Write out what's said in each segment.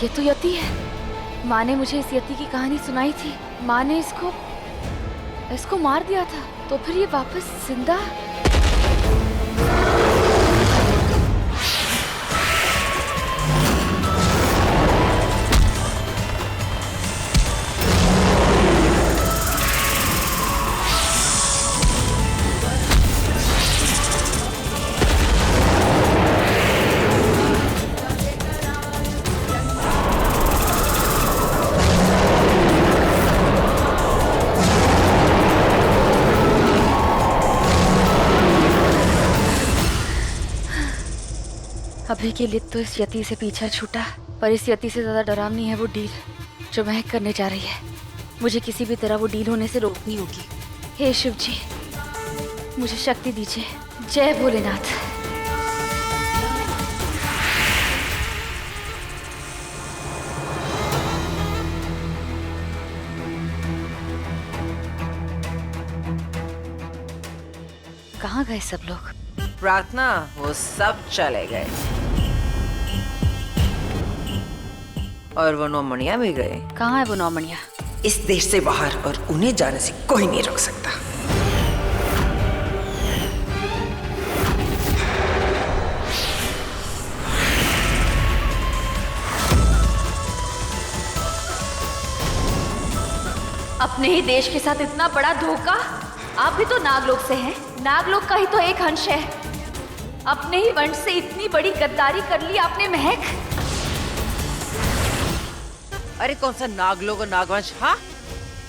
ये तो यति है। माँ ने मुझे इस यति की कहानी सुनाई थी। माँ ने इसको मार दिया था, तो फिर ये वापस जिंदा। अभी के लिए तो इस यति से पीछा छूटा, पर इस यति से ज्यादा डरावनी है वो डील जो महक करने जा रही है। मुझे किसी भी तरह वो डील होने से रोकनी होगी। हे शिव जी, मुझे शक्ति दीजिए। जय भोलेनाथ। कहाँ गए सब लोग? प्रार्थना, वो सब चले गए और वो नौमणिया भी गए। कहाँ है वो नौमणिया? इस देश से बाहर, और उन्हें जाने से कोई नहीं रोक सकता। अपने ही देश के साथ इतना बड़ा धोखा। आप भी तो नागलोक से हैं। नागलोक का ही तो एक अंश है। अपने ही वंश से इतनी बड़ी गद्दारी कर ली आपने महक। अरे कौन सा नागलोक और नागवंश? हाँ,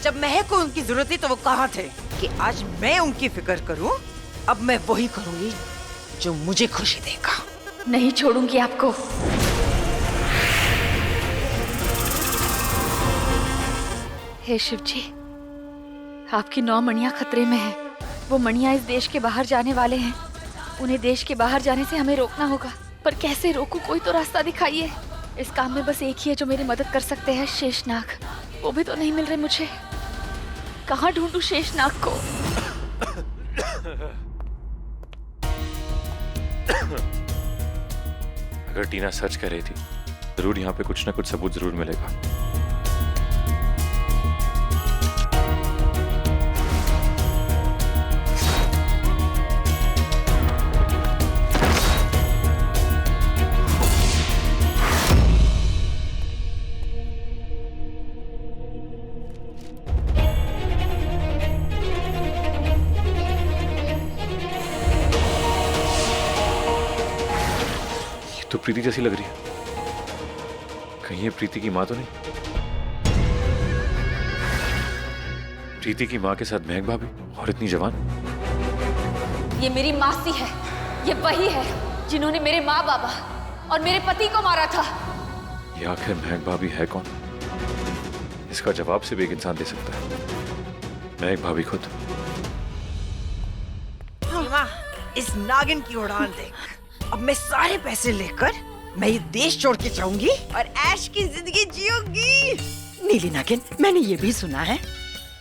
जब महक को उनकी जरूरत थी तो वो कहाँ थे? कि आज मैं उनकी फिक्र करूं। अब मैं वही करूंगी जो मुझे खुशी देगा। नहीं छोड़ूंगी आपको। हे शिव जी, आपकी 9 मणियां खतरे में हैं। वो मणियां इस देश के बाहर जाने वाले हैं। उन्हें देश के बाहर जाने से हमें रोकना होगा, पर कैसे रोकूं? कोई तो रास्ता दिखाइए। इस काम में बस एक ही है जो मेरी मदद कर सकते हैं, शेषनाग। वो भी तो नहीं मिल रहे मुझे। कहाँ ढूंढूं शेषनाग को? अगर टीना सच कह रही थी, जरूर यहाँ पे कुछ ना कुछ सबूत जरूर मिलेगा। तो प्रीति जैसी लग रही है। कहीं ये प्रीति की माँ तो नहीं? प्रीति की माँ के साथ महक भाभी, और इतनी जवान। ये मेरी मासी है। ये वही है जिन्होंने मेरे माँ बाबा और मेरे पति को मारा था। ये आखिर महक भाभी है कौन? इसका जवाब सिर्फ एक इंसान दे सकता है, महक भाभी खुद। सीमा, इस नागिन की उड़ान देख। अब मैं सारे पैसे लेकर मैं ये देश छोड़ के जाऊंगी और ऐश की जिंदगी जीऊंगी। नीली नागिन, मैंने ये भी सुना है,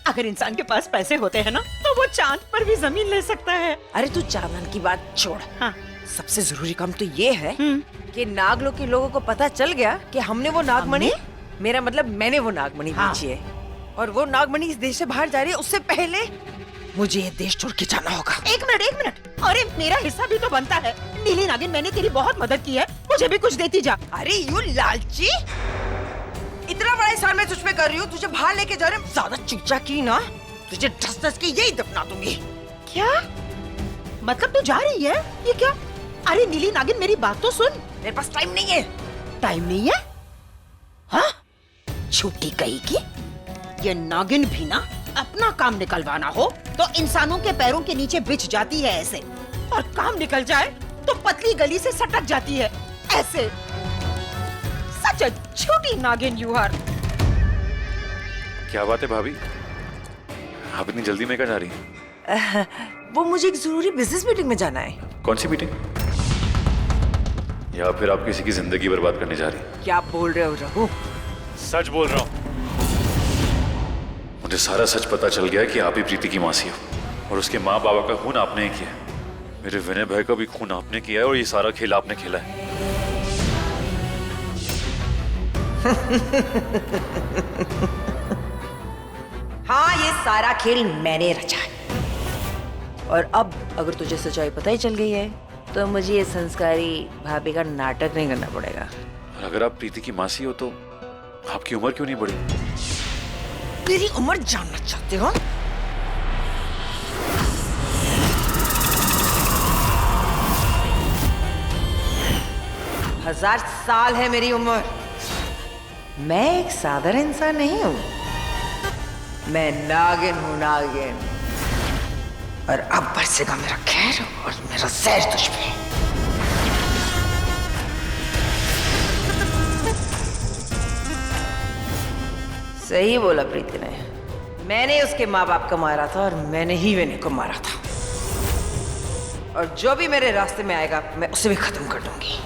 अगर इंसान के पास पैसे होते हैं ना, तो वो चांद पर भी जमीन ले सकता है। अरे तू चांदन की बात छोड़। हाँ। सबसे जरूरी काम तो ये है कि नागलोक के लोगों को पता चल गया कि हमने वो नागमणि, मेरा मतलब मैंने वो नागमणि बेची है, और वो नागमणि इस देश से बाहर जा रही है। उससे पहले मुझे ये देश छोड़ के जाना होगा। एक मिनट, अरे मेरा हिस्सा भी तो बनता है। नीली नागिन, मैंने तेरी बहुत मदद की है, मुझे भी कुछ देती जा। अरे यू लालची, इतना बड़ा एहसान मैं तुझ पे कर रही हूँ, तुझे बाहर लेके जा रही हूँ। ज्यादा चूचा की ना, तुझे धस के यही दफना दूंगी। क्या मतलब तू जा रही है? ये क्या? अरे नीली नागिन, मेरी बात तो सुन। मेरे पास टाइम नहीं है। टाइम नहीं है? हाँ, छुट्टी गई की। ये नागिन भी ना, अपना काम निकलवाना हो तो इंसानों के पैरों के नीचे बिछ जाती है ऐसे, और काम निकल जाए तो पतली गली से सटक जाती है ऐसे। सच छोटी नागिन यू आर। क्या बात है भाभी, आप इतनी जल्दी में कहाँ जा रही हैं? वो मुझे एक जरूरी बिजनेस मीटिंग में जाना है। कौन सी मीटिंग? या फिर आप किसी की जिंदगी बर्बाद करने जा रही हैं? क्या बोल रहे हो रघु? सच बोल रहा हूँ। मुझे सारा सच पता चल गया कि आप ही प्रीति की मासी हो, और उसके माँ बाबा का खून आपने ही किया है। मेरे विनय भाई का भी खून आपने किया है, और ये सारा खेल आपने खेला है। हाँ, ये सारा खेल मैंने रचा है। और अब अगर तुझे सच्चाई पता ही चल गई है तो मुझे ये संस्कारी भाभी का नाटक नहीं करना पड़ेगा। और अगर आप प्रीति की मासी हो तो आपकी उम्र क्यों नहीं बढ़ी? तेरी उम्र जानना चाहते हो? हजार साल है मेरी उम्र। मैं एक साधारण इंसान नहीं हूं, मैं नागिन हूं, नागिन। और अब बरसेगा मेरा खैर और मेरा जहर तुझ पे। सही बोला प्रीति ने, मैंने उसके माँ बाप को मारा था और मैंने ही विनय को मारा था। और जो भी मेरे रास्ते में आएगा मैं उसे भी खत्म कर दूंगी।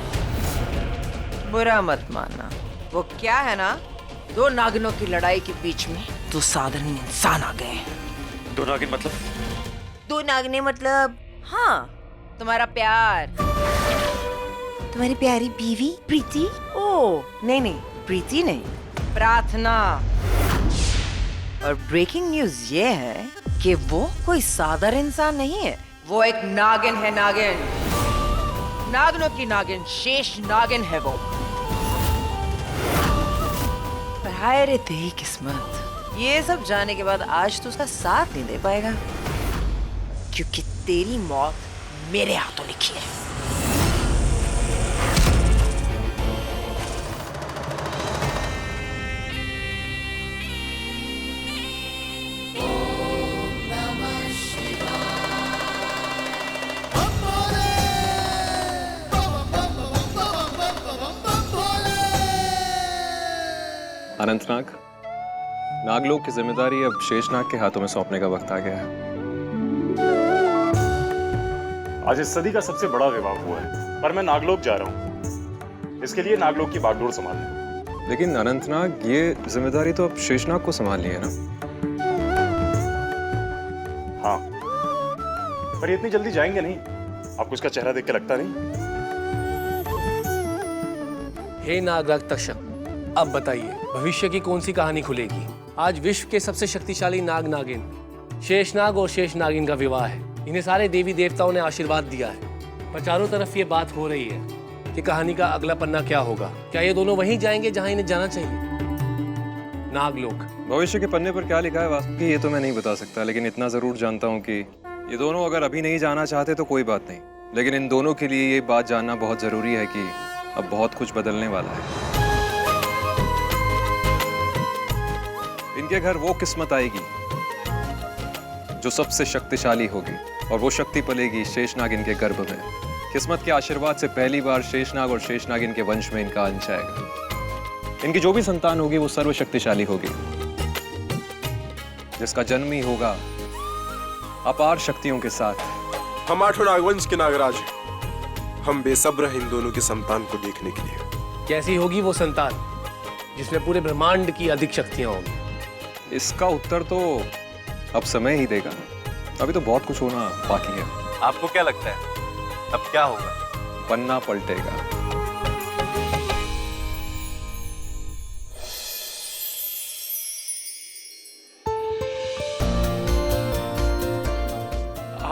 बुरा मत मानना, वो क्या है ना, दो नागिनों की लड़ाई के बीच में दो साधारण इंसान आ गए। दो नागिन मतलब? दो नागिनें मतलब, हाँ, तुम्हारा प्यार, तुम्हारी प्यारी बीवी प्रीति। ओ नहीं नहीं, प्रीति नहीं, प्रार्थना। और ब्रेकिंग न्यूज ये है कि वो कोई साधारण इंसान नहीं है, वो एक नागिन है, नागिन, नागिनों की नागिन, शेष नागिन है वो। पर हाय रे तेरी किस्मत, ये सब जानने के बाद आज तो उसका साथ नहीं दे पाएगा, क्योंकि तेरी मौत मेरे हाथों लिखी है। अनंतनाग, नागलोक की जिम्मेदारी अब शेषनाग के हाथों में सौंपने का वक्त आ गया है। आज इस सदी का सबसे बड़ा विवाह हुआ है, पर मैं नागलोक जा रहा हूँ। इसके लिए नागलोक की बागडोर संभालना। लेकिन अनंतनाग, ये जिम्मेदारी तो अब शेषनाग को संभालनी है ना? हाँ, पर ये इतनी जल्दी जाएंगे नहीं। आपको इसका चेहरा देख के लगता नहीं? हे नागराज तक्षक, अब बताइए भविष्य की कौन सी कहानी खुलेगी? आज विश्व के सबसे शक्तिशाली नाग नागिन शेषनाग और शेष नागिन का विवाह है। इन्हें सारे देवी देवताओं ने आशीर्वाद दिया है, पर चारों तरफ ये बात हो रही है कि कहानी का अगला पन्ना क्या होगा। क्या ये दोनों वहीं जाएंगे जहां इन्हें जाना चाहिए, नागलोक? भविष्य के पन्ने पर क्या लिखा है वास्तव में ये तो मैं नहीं बता सकता, लेकिन इतना जरूर जानता हूँ कि ये दोनों अगर अभी नहीं जाना चाहते तो कोई बात नहीं, लेकिन इन दोनों के लिए ये बात जानना बहुत जरूरी है कि अब बहुत कुछ बदलने वाला है। इनके घर वो किस्मत आएगी जो सबसे शक्तिशाली होगी, और वो शक्ति पलेगी शेषनाग इनके गर्भ में। किस्मत के आशीर्वाद से पहली बार शेषनाग और शेषनाग इनके वंश में इनका अंश आएगा। इनकी जो भी संतान होगी वो सर्वशक्तिशाली होगी, जिसका जन्म ही होगा अपार शक्तियों के साथ। हम आठों नागवंश के नागराज हैं। हम बेसब्र हैं इन दोनों की संतान को देखने के लिए। कैसी होगी वो संतान जिसमें पूरे ब्रह्मांड की अधिक शक्तियां होंगी? इसका उत्तर तो अब समय ही देगा, अभी तो बहुत कुछ होना बाकी है। आपको क्या लगता है अब क्या होगा? पन्ना पलटेगा।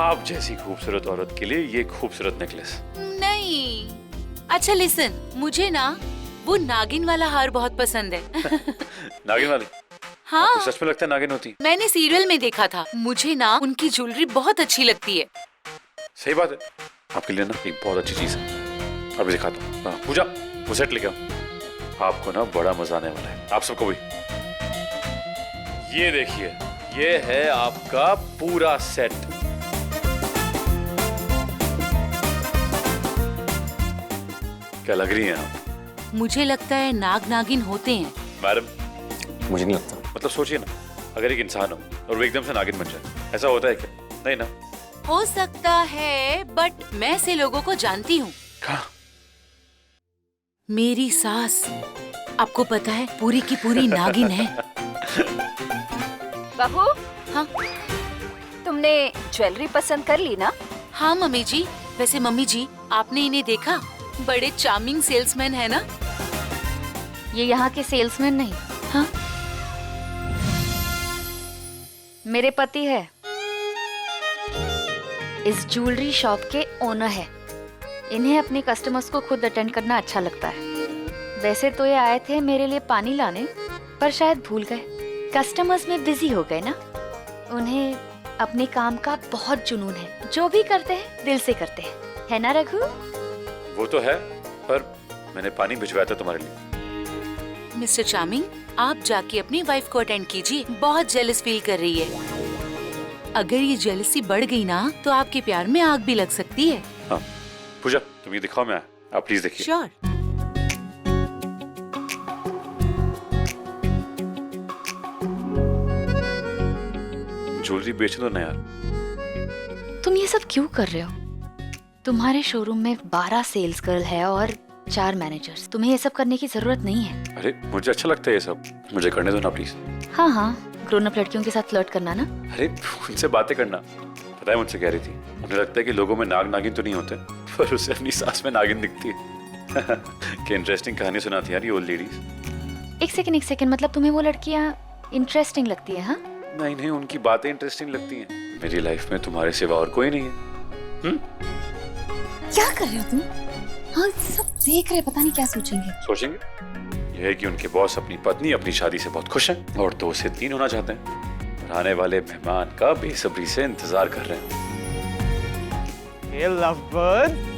आप जैसी खूबसूरत औरत के लिए ये खूबसूरत नेकलेस। नहीं, अच्छा लिसन, मुझे ना वो नागिन वाला हार बहुत पसंद है। नागिन वाली? हाँ, आपको सच में लगता है नागिन होती? मैंने सीरियल में देखा था। मुझे ना उनकी ज्वेलरी बहुत अच्छी लगती है। सही बात है, आपके लिए ना एक बहुत अच्छी चीज है, अभी दिखाता हूँ। हाँ, पूजा वो सेट लेके आओ, आपको ना बड़ा मजा आने वाला है, आप सबको भी। ये देखिए, ये है आपका पूरा सेट। क्या लग रही हैं आप? मुझे लगता है नाग नागिन होते हैं। मैडम, मुझे नहीं लगता। मतलब सोचिए ना, अगर एक इंसान हो और वो एकदम से नागिन बन जाए, ऐसा होता है क्या? नहीं ना। हो सकता है, बट मैं ऐसे लोगों को जानती हूँ। कहाँ? मेरी सास, आपको पता है, पूरी की पूरी नागिन है। बहू, हाँ तुमने ज्वेलरी पसंद कर ली ना? हाँ मम्मी जी। वैसे मम्मी जी, आपने इन्हें देखा? बड़े चार्मिंग सेल्समैन है ना। ये यहाँ के सेल्समैन नहीं। हाँ, मेरे पति है, इस ज्वेलरी शॉप के ओनर है। इन्हें अपने कस्टमर्स को खुद अटेंड करना अच्छा लगता है। वैसे तो ये आए थे मेरे लिए पानी लाने, पर शायद भूल गए। कस्टमर्स में बिजी हो गए ना। उन्हें अपने काम का बहुत जुनून है। जो भी करते हैं दिल से करते हैं, है ना रघु? वो तो है, पर मैंने पानी भिजवाया था तुम्हारे लिए। मिस्टर चार्मिंग, आप जाके अपनी वाइफ को अटेंड कीजिए। बहुत जेलस फील कर रही है। अगर ये जेलसी बढ़ गई ना तो आपके प्यार में आग भी लग सकती है। हाँ पूजा, तुम ये दिखाओ, मैं आप प्लीज देखिए। श्योर। ज्वेलरी बेच दो ना यार। तुम ये सब क्यों कर रहे हो? तुम्हारे शोरूम में 12 सेल्स गर्ल है और 4 मैनेजर्स। तुम्हें ये सब करने की जरूरत नहीं है। अरे मुझे अच्छा लगता है ये सब, मुझे करने दो ना प्लीज। हाँ हाँ, ग्रोन अप लड़कियों के साथ फ्लर्ट करना ना। अरे उनसे बातें करना। पता है मुझसे कह रही थी, उन्हें लगता है कि लोगों में नाग नागिन तो नहीं होते, पर उसे अपनी सास में नागिन दिखती है। कि इंटरेस्टिंग कहानी सुनाती है यार ये ओल्ड लेडीज। एक सेकंड, मतलब तुम्हें वो लड़कियाँ इंटरेस्टिंग लगती है? हाँ, नहीं नहीं, उनकी बातें इंटरेस्टिंग लगती हैं। मेरी लाइफ में तुम्हारे सिवा और कोई नहीं है। क्या कर रहे हो तुम? हाँ, सब देख रहे, पता नहीं क्या सोचेंगे। सोचेंगे यह है कि उनके बॉस अपनी पत्नी अपनी शादी से बहुत खुश हैं और 2 से 3 होना चाहते हैं और आने वाले मेहमान का बेसब्री से इंतजार कर रहे हैं। Hey, lovebird.